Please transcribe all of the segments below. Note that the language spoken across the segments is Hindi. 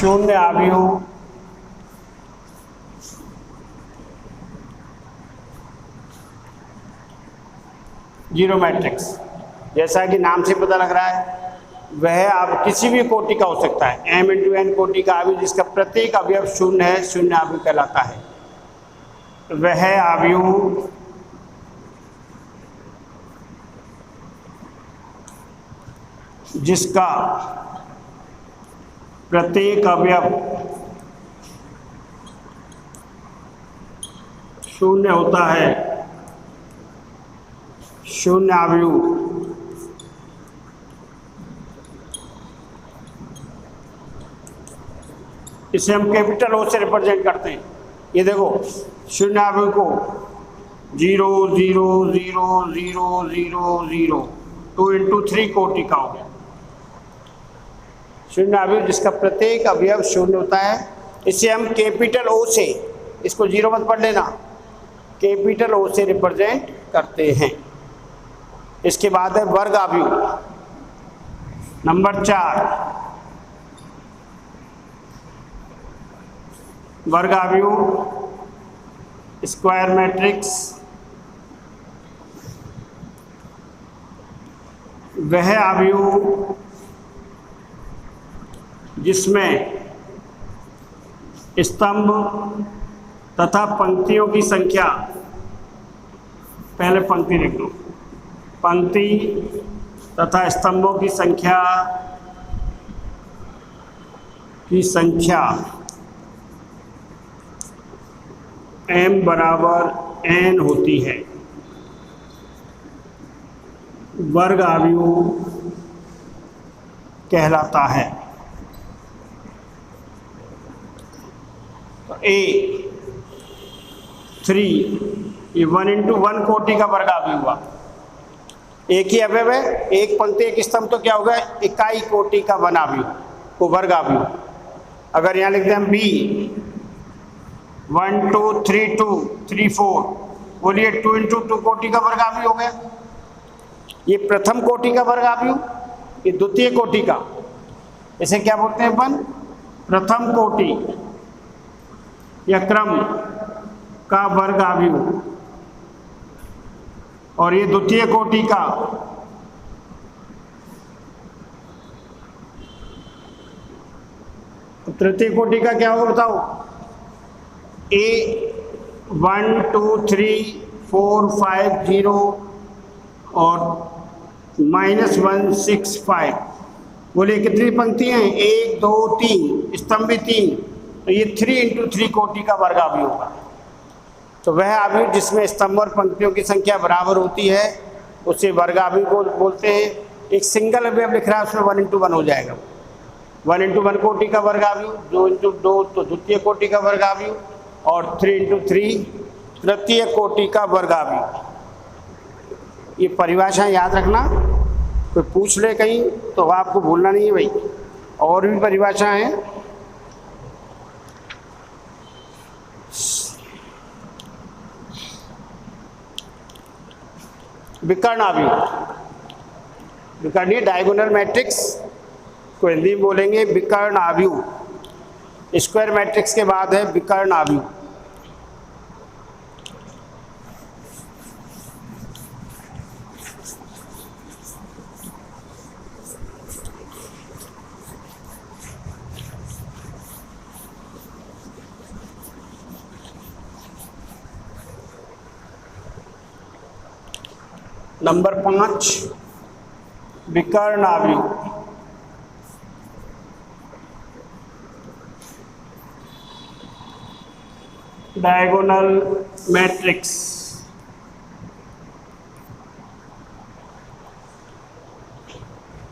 शून्य अवयव जीरो मैट्रिक्स, जैसा कि नाम से पता लग रहा है वह आप किसी भी कोटि का हो सकता है। m इंटू n कोटि का अवयव जिसका प्रत्येक अवयव शून्य है, शून्य अवयव कहलाता है। वह अवयव जिसका प्रत्येक अवयव शून्य होता है, शून्य अवयव इसे हम कैपिटल ओ से रिप्रेजेंट करते हैं। ये देखो शून्य अवयव को 0 0 0 0 0 0 2 इंटू 3 कोटि का हो गया। शून्य अवयव जिसका प्रत्येक अवयव शून्य होता है, इसे हम कैपिटल ओ से, इसको जीरो मत पढ़ लेना, कैपिटल ओ से रिप्रेजेंट करते हैं। इसके बाद है वर्ग अवयव नंबर 4। वर्ग अवयव स्क्वायर मैट्रिक्स वह अवयव जिसमें स्तंभ तथा पंक्तियों की संख्या, पहले पंक्ति लिख लो, पंक्ति तथा स्तंभों की संख्या m बराबर n होती है। वर्ग अवयव कहलाता है। तो A3 ये 1 इंटू 1 कोटि का वर्ग अवयव हुआ। एक ही अवयव है, एक पंक्ति एक स्तंभ, तो क्या होगा, इकाई कोटि का वन अवयव, वो वर्ग अवयव। अगर यहाँ लिखते हैं B 1 2 3 2 3 4, बोलिए 2 इंटू 2 कोटि का वर्ग अवयव हो गया। ये प्रथम कोटि का वर्ग अवयव, ये द्वितीय कोटि का, इसे क्या बोलते हैं अपन, प्रथम कोटि या क्रम का वर्ग अवयव। और ये द्वितीय कोटि का तृतीय कोटि का क्या होगा बताओ, A 1 2 3 4 5 0 और -1 6 5, बोलिए कितनी पंक्ति हैं, 1 2 3, स्तंभ भी 3, तो ये 3 इंटू 3 कोटि का वर्ग अवयव होगा। तो वह अवयव जिसमें स्तंभ और पंक्तियों की संख्या बराबर होती है उसे वर्ग अवयव बोलते हैं। एक सिंगल अवयव लिख रहा है उसमें 1 इंटू 1 हो जाएगा, 1 इंटू 1 कोटि का वर्ग अवयव, 2 इंटू 2 तो द्वितीय कोटि का वर्ग अवयव, और 3 इंटू 3 तृतीय कोटि का वर्ग अवयव। ये परिभाषा याद रखना, कोई पूछ ले कहीं तो आपको भूलना नहीं है भाई। और भी परिभाषा है, विकर्ण अवयव, विकर्णीय डायगोनल मैट्रिक्स को हिंदी में बोलेंगे विकर्ण अवयव। स्क्वायर मैट्रिक्स के बाद है विकर्ण अवयव। नंबर 5 विकर्ण अवयव। डायगोनल मैट्रिक्स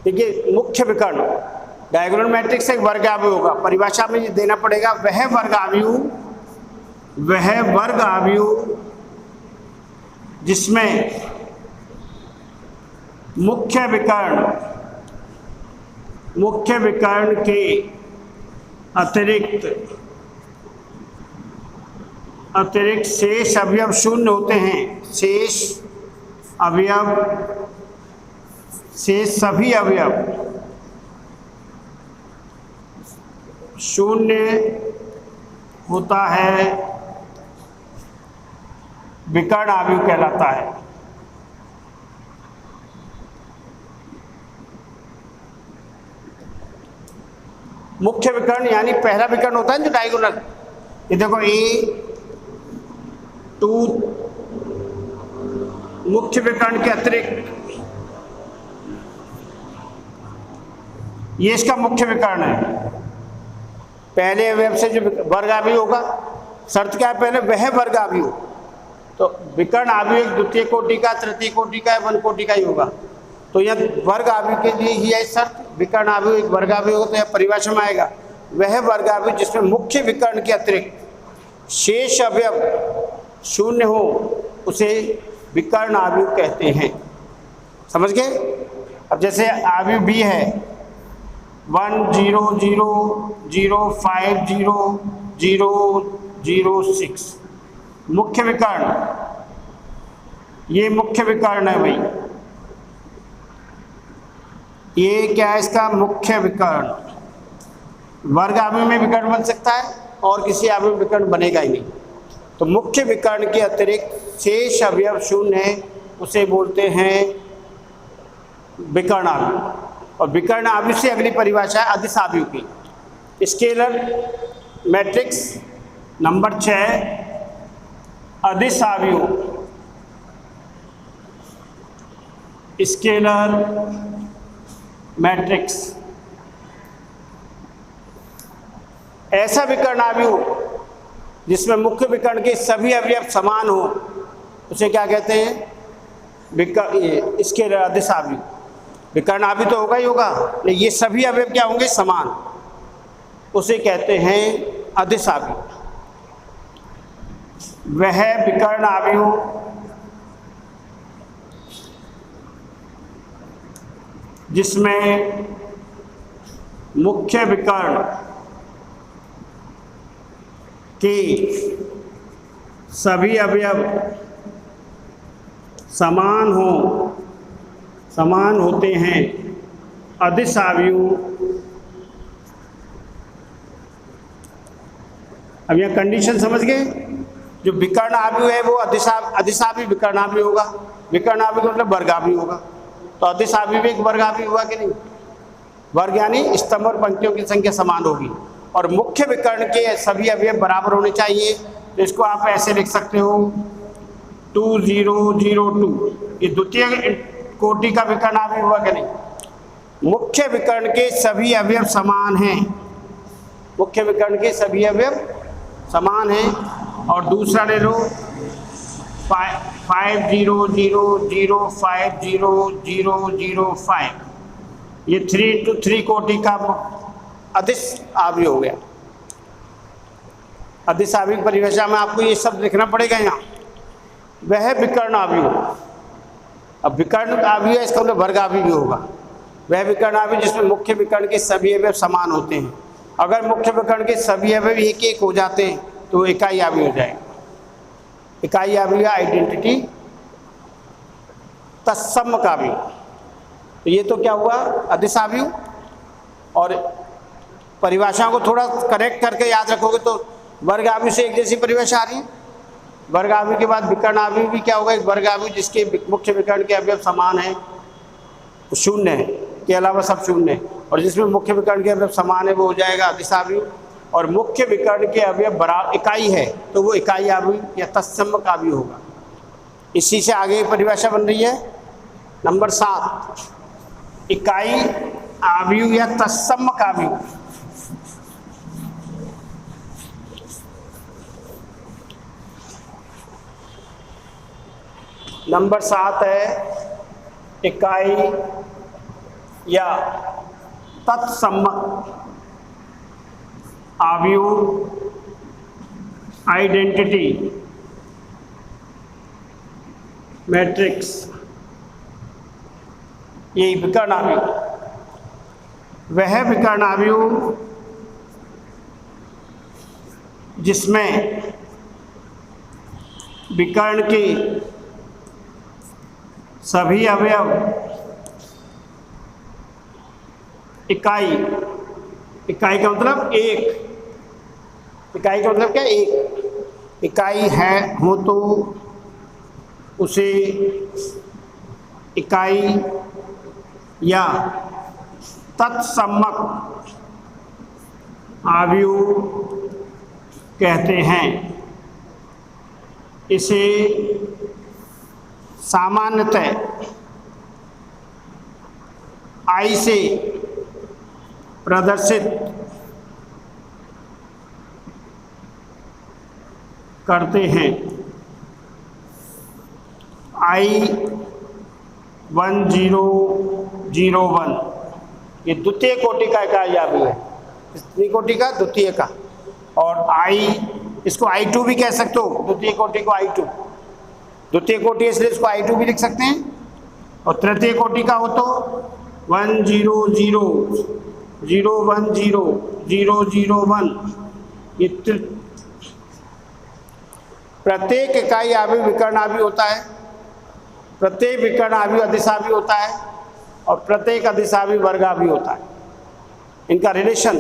देखिए, मुख्य विकर्ण डायगोनल मैट्रिक्स एक वर्ग अवयव होगा। परिभाषा में ये देना पड़ेगा, वह वर्ग अवयव जिसमें मुख्य विकर्ण के अतिरिक्त शेष अवयव शून्य होते हैं। शेष सभी अवयव शून्य होता है विकर्ण अवयव कहलाता है। मुख्य विकर्ण यानी पहला विकर्ण होता है जो डायगोनल, ये देखो A2 मुख्य विकर्ण के अतिरिक्त ये इसका मुख्य विकर्ण है। पहले अवयव से जो वर्गावी होगा, शर्त क्या है, पहले वह वर्गावी हो। तो विकर्ण अवयव एक द्वितीय कोटि का, तृतीय कोटि का, वन कोटि का ही होगा। तो यह वर्गावी के लिए ही है शर्त, विकर्ण अवयव एक वर्गावी होगा। तो यह परिभाषा में आएगा वह वर्गावी जिसमें मुख्य विकर्ण के अतिरिक्त शेष अवयव शून्य हो उसे विकर्ण अवयव कहते हैं। समझ गए? अब जैसे अवयव बी है 1 0 0 0 5 0 0 0 6 मुख्य विकर्ण, ये मुख्य विकर्ण है भाई। ये क्या है इसका मुख्य विकर्ण। वर्ग अवयव में विकर्ण बन सकता है और किसी अवयव में विकर्ण बनेगा ही नहीं। तो मुख्य विकर्ण के अतिरिक्त शेष अवयव शून्य है उसे बोलते हैं विकर्ण अवयव। और विकर्ण अवयव से अगली परिभाषा है अदिश अवयव की। स्केलर मैट्रिक्स नंबर 6 अदिश अवयव। स्केलर मैट्रिक्स ऐसा विकर्ण अवयव जिसमें मुख्य विकर्ण के सभी अवयव समान हो उसे क्या कहते हैं? स्केलर अदिश अवयव। विकर्ण अवयव तो होगा ही होगा, लेकिन ये सभी अवयव क्या होंगे? समान, उसे कहते हैं अदिश अवयव। वह विकर्ण अवयव जिसमें मुख्य विकर्ण के सभी अवयव समान होते हैं, अदिश अवयव। अब यह कंडीशन समझ गए? जो विकर्ण अवयव है वो अदिश अवयव विकर्ण अवयव होगा। विकर्ण अवयव का मतलब वर्गावयव होगा। तो अदिश अवयव एक वर्गावयव हुआ कि नहीं? वर्ग यानी स्तंभ और पंक्तियों की संख्या समान होगी और मुख्य विकर्ण के सभी अवयव बराबर होने चाहिए। तो इसको आप ऐसे लिख सकते हो 2 0 0 2। ये द्वितीय कोटि का विकर्ण अवयव हुआ कि नहीं? मुख्य विकर्ण के सभी अवयव समान हैं, मुख्य विकर्ण के सभी अवयव समान हैं। और दूसरा ले लो 5 0 0 0 5 0 0 0 5। ये 3 to 3 कोटि का अदिश अवयव हो गया। अदिश अवयव की परिभाषा में आपको ये सब लिखना पड़ेगा यहाँ। वह विकर्ण अवयव, अब विकर्ण अवयव इसका मतलब वर्ग अवयव होगा। वह विकर्ण अवयव जिसमें मुख्य विकर्ण के सभी अवयव समान होते हैं। अगर मुख्य विकर्ण के सभी अवयव एक एक हो जाते हैं तो इकाई अवयव हो जाएगा। इकाई अवयव आइडेंटिटी तत्सम का अवयव। तो ये तो क्या हुआ? अदिश अवयव। और परिभाषाओं को थोड़ा करेक्ट करके याद रखोगे तो वर्ग अवयव से एक जैसी परिभाषा आ रही है। वर्ग अवयव के बाद विकर्ण अवयव भी क्या होगा? एक वर्ग अवयव जिसके मुख्य विकर्ण के अवयव समान है, शून्य है, के अलावा सब शून्य है। और जिसमें मुख्य विकर्ण के अवयव समान है वो हो जाएगा अदिश अवयव। और मुख्य विकर्ण के अवयव बराबर इकाई है तो वो इकाई अवयव या तत्सम का अवयव होगा। इसी से आगे परिभाषा बन रही है नंबर 7 इकाई अवयव या तत्सम का अवयव। नंबर 7 है इकाई या तत्सम्मक अवयव आइडेंटिटी मैट्रिक्स। यही विकर्ण अवयव। वह विकर्ण अवयव जिसमें विकर्ण के सभी अवयव इकाई इकाई का मतलब एक, इकाई का मतलब क्या, एक इकाई है हो तो उसे इकाई या तत्समक आव्यूह कहते हैं। इसे सामान्यतः आई से प्रदर्शित करते हैं। I1001 ये द्वितीय कोटि का इकाई आव्यूह है, कितनी कोटि का, द्वितीय का। और इसको I2 भी कह सकते हो, द्वितीय कोटि को I2, द्वितीय कोटि इसलिए इसको I2 भी लिख सकते हैं। और तृतीय कोटि का हो तो 100,010,001 ये प्रत्येक इकाई आव्यूह विकर्ण आव्यूह होता है, प्रत्येक विकर्ण आव्यूह अदिश आव्यूह होता है और प्रत्येक अदिश आव्यूह वर्ग आव्यूह होता है। इनका रिलेशन,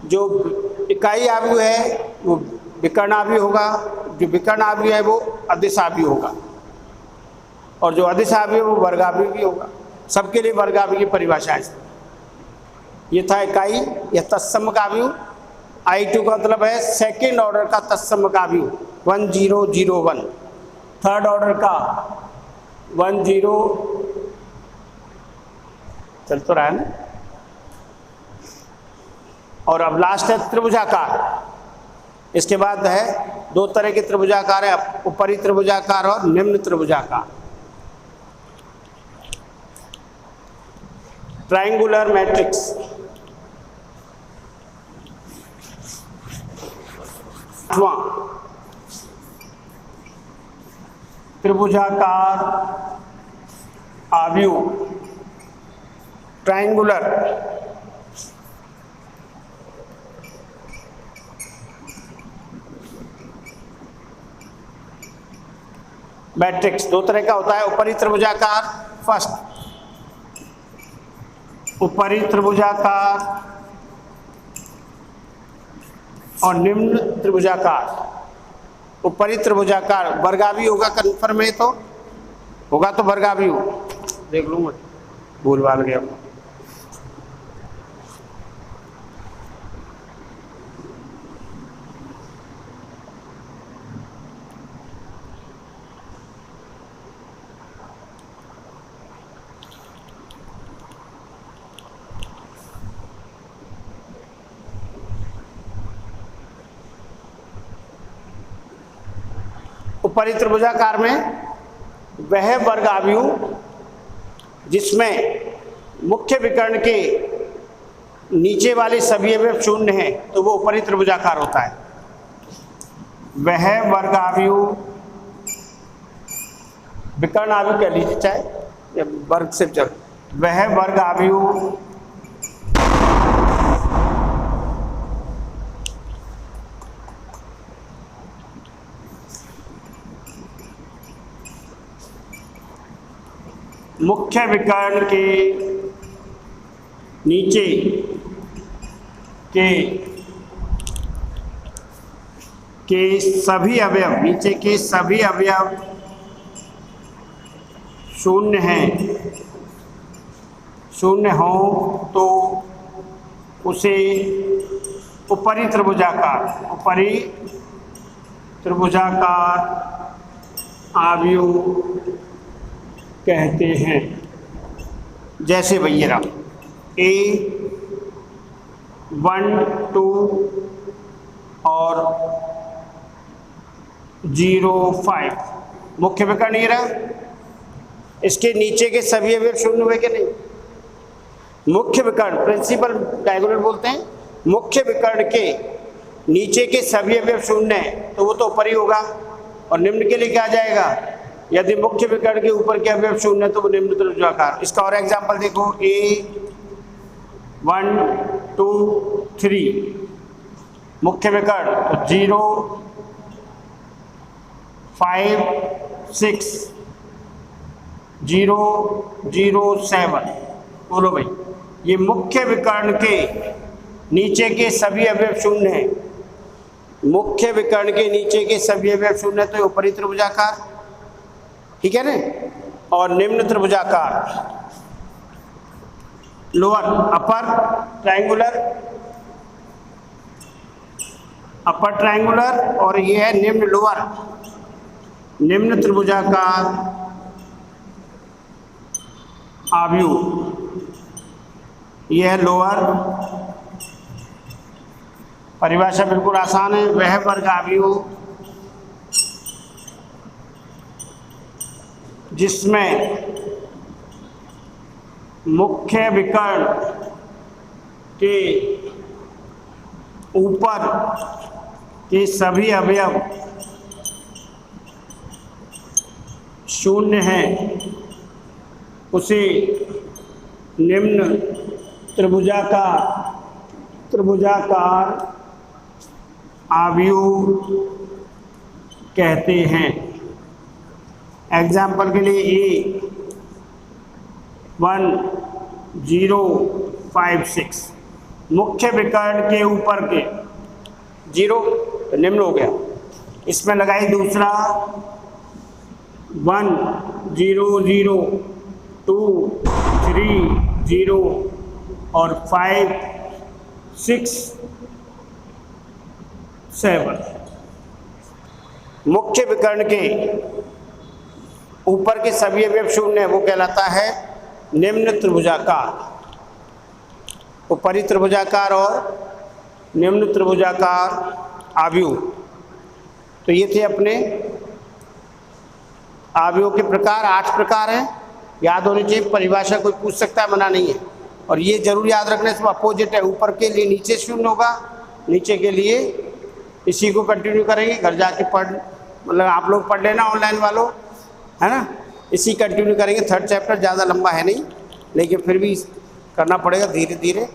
जो इकाई आव्यूह है वो विकर्ण आव्यूह होगा, जो विकर्ण आव्यूह है वो अदिश आव्यूह होगा, और जो अदिश आव्यूह वो वर्ग आव्यूह भी होगा। सबके लिए वर्ग आव्यूह की परिभाषा है। ये था इकाई या तत्समक आव्यूह। I2 का मतलब है सेकेंड ऑर्डर का तत्समक आव्यूह 1001, थर्ड ऑर्डर का 10 चल तो रहा है ना। और अब लास्ट है त्रिभुजाकार। इसके बाद है दो तरह के त्रिभुजाकार है, ऊपरी त्रिभुजाकार और निम्न त्रिभुजाकार। ट्रायंगुलर मैट्रिक्स, त्रिभुजाकार आव्यूह ट्रायंगुलर मैट्रिक्स दो तरह का होता है। ऊपरी त्रिभुजाकार, फर्स्ट ऊपरी त्रिभुजाकार और निम्न त्रिभुजाकार। ऊपरी त्रिभुजाकार वर्गावी होगा, कन्फर्म है तो होगा, तो वर्गावी हो, देख लूंगा भूल भाल गया। ऊपरी त्रिभुजाकार में वह वर्ग आव्यूह जिसमें मुख्य विकर्ण के नीचे वाले सभी अवयव शून्य हैं तो वो ऊपरी त्रिभुजाकार होता है। वह वर्ग आव्यूह, विकर्ण आव्यूह कह लीजिए चाहे या वर्ग से जब, वह वर्ग आव्यूह मुख्य विकर्ण के नीचे के सभी अवयव, नीचे के सभी अवयव शून्य हैं, शून्य हो तो उसे ऊपरी त्रिभुजाकार आव्यूह कहते हैं। जैसे भैया A1, 2 और 0, 5 मुख्य विकर्ण ये रहा। इसके नीचे के सभी अवयव शून्य हुए कि नहीं? मुख्य विकर्ण, प्रिंसिपल डायगोनल बोलते हैं, मुख्य विकर्ण के नीचे के सभी अवयव शून्य है तो वो तो ऊपरी होगा। और निम्न के लिए क्या जाएगा? यदि मुख्य विकर्ण के ऊपर के अवयव शून्य है तो वो निम्न त्रिभुजाकार। इसका और एग्जांपल देखो, A1, 2, 3 मुख्य विकर्ण तो 0, 5, 6, 0, 0, 7। बोलो भाई, ये मुख्य विकर्ण के नीचे के सभी अवयव शून्य हैं। मुख्य विकर्ण के नीचे के सभी अवयव शून्य है, तो ऊपरी त्रिभुजाकार, ठीक है ना। और निम्न त्रिभुजाकार, lower upper triangular, upper triangular, और ये है निम्न लोअर, निम्न त्रिभुजाकार आव्यूह, यह है लोअर। परिभाषा बिल्कुल आसान है, वह वर्ग आव्यूह जिसमें मुख्य विकर्ण के ऊपर के सभी अवयव शून्य हैं, उसे निम्न त्रिभुजाकार आव्यूह कहते हैं। एग्जाम्पल के लिए A1056, मुख्य विकर्ण के ऊपर के 0 तो निम्न हो गया। इसमें लगाई दूसरा 1 0 0 2 3 0 और 5 6 7। मुख्य विकर्ण के ऊपर के सभी अवयव शून्य है, वो कहलाता है निम्न त्रिभुजाकार। ऊपरी त्रिभुजाकार और निम्न त्रिभुजाकार आव्यूह। तो ये थे अपने आव्यूह के प्रकार। 8 प्रकार हैं, याद होने चाहिए। परिभाषा कोई पूछ सकता है, मना नहीं है। और ये जरूर याद रखने से अपोजिट है, ऊपर के लिए नीचे शून्य होगा, नीचे के लिए इसी को कंटिन्यू करेंगे। घर जाके पढ़, मतलब आप लोग पढ़ लेना ऑनलाइन वालों, है ना। इसी कंटिन्यू करेंगे। 3rd चैप्टर ज़्यादा लंबा है नहीं, लेकिन फिर भी करना पड़ेगा धीरे धीरे।